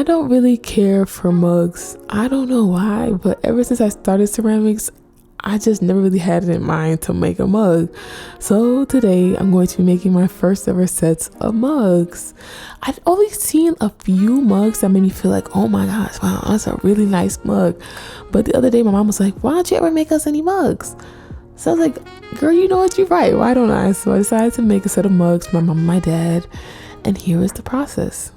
I don't really care for mugs. I don't know why, but ever since I started ceramics, I just never really had it in mind to make a mug. So today I'm going to be making my first ever sets of mugs. I've only seen a few mugs that made me feel like, oh my gosh, wow, that's a really nice mug. But the other day my mom was like, why don't you ever make us any mugs? So I was like, girl, you know what, you're right. Why don't I? So I decided to make a set of mugs for my mom and my dad. And here is the process.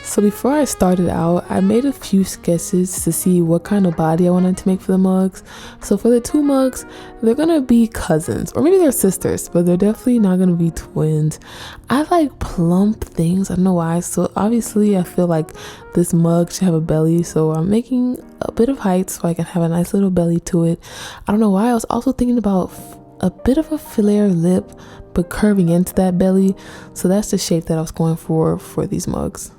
So before I started out, I made a few sketches to see what kind of body I wanted to make for the mugs. So for the two mugs, they're gonna be cousins, or maybe they're sisters, but they're definitely not gonna be twins. I like plump things, I don't know why. So obviously I feel like this mug should have a belly, so I'm making a bit of height so I can have a nice little belly to it. I don't know why. I was also thinking about a bit of a flare lip, but curving into that belly. So that's the shape that I was going for these mugs.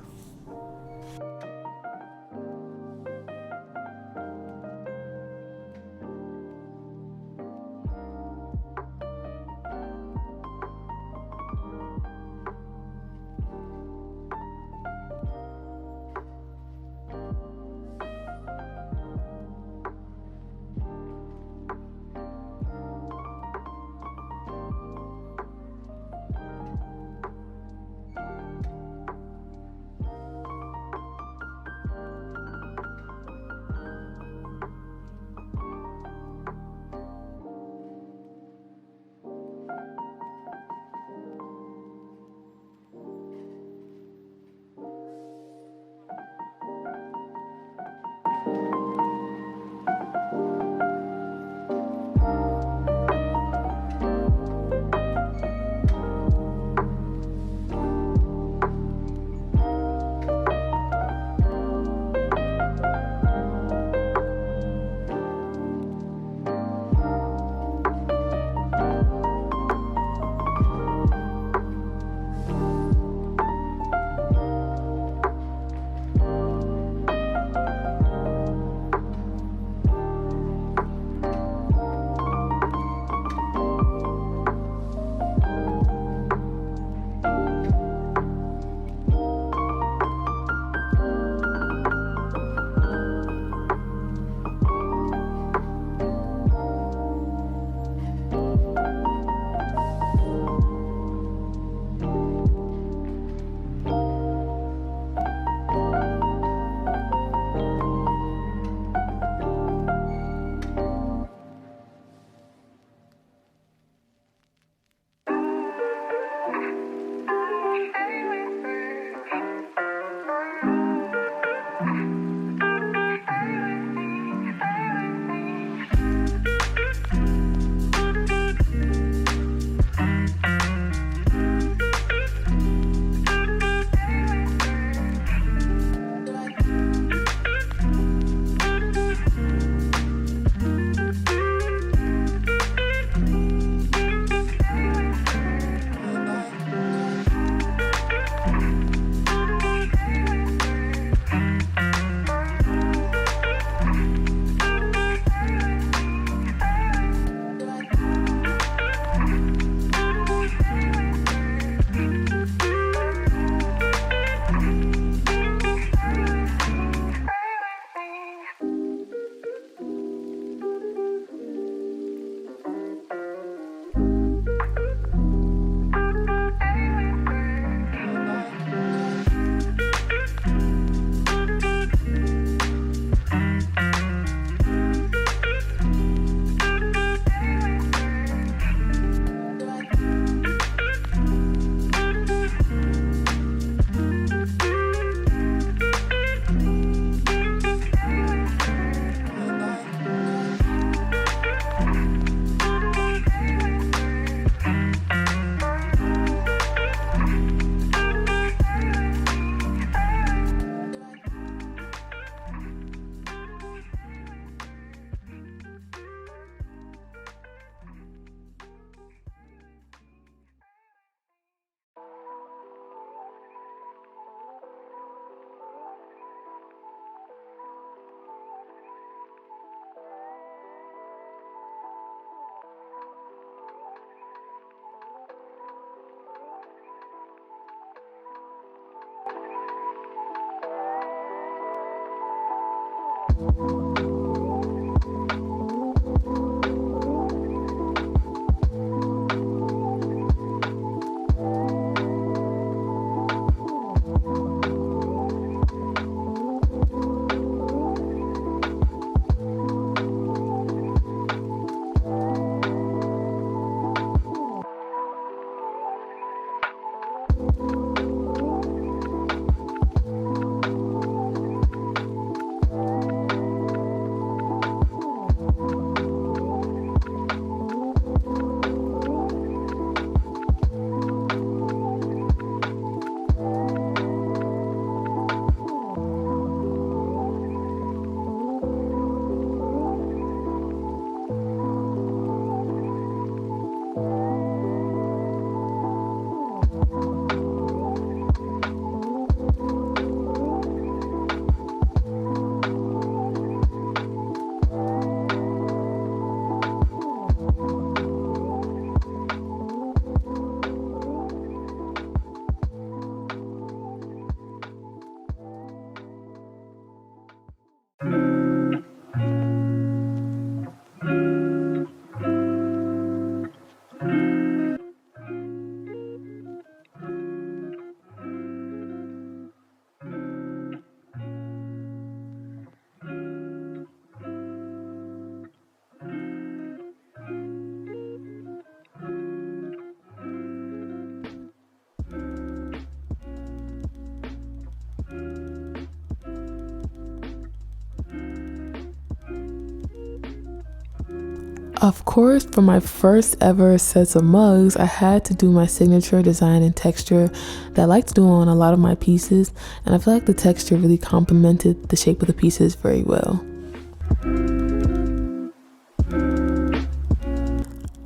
Of course, for my first ever sets of mugs, I had to do my signature design and texture that I like to do on a lot of my pieces, and I feel like the texture really complemented the shape of the pieces very well.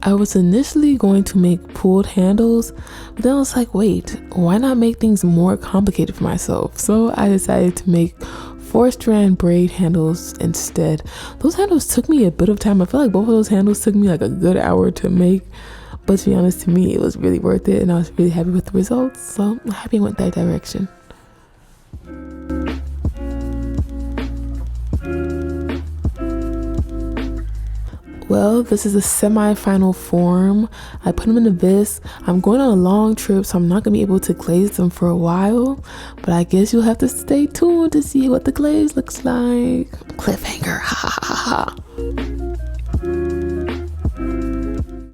I was initially going to make pulled handles, but then I was like, wait, why not make things more complicated for myself? So I decided to make 4-strand braid handles instead. Those handles took me a bit of time. I feel like both of those handles took me like a good hour to make, but to be honest, to me, it was really worth it, and I was really happy with the results, so I'm happy I went that direction. Well, this is a semi-final form. I put them in a vis. I'm going on a long trip, so I'm not gonna be able to glaze them for a while, but I guess you'll have to stay tuned to see what the glaze looks like. Cliffhanger, ha ha ha ha.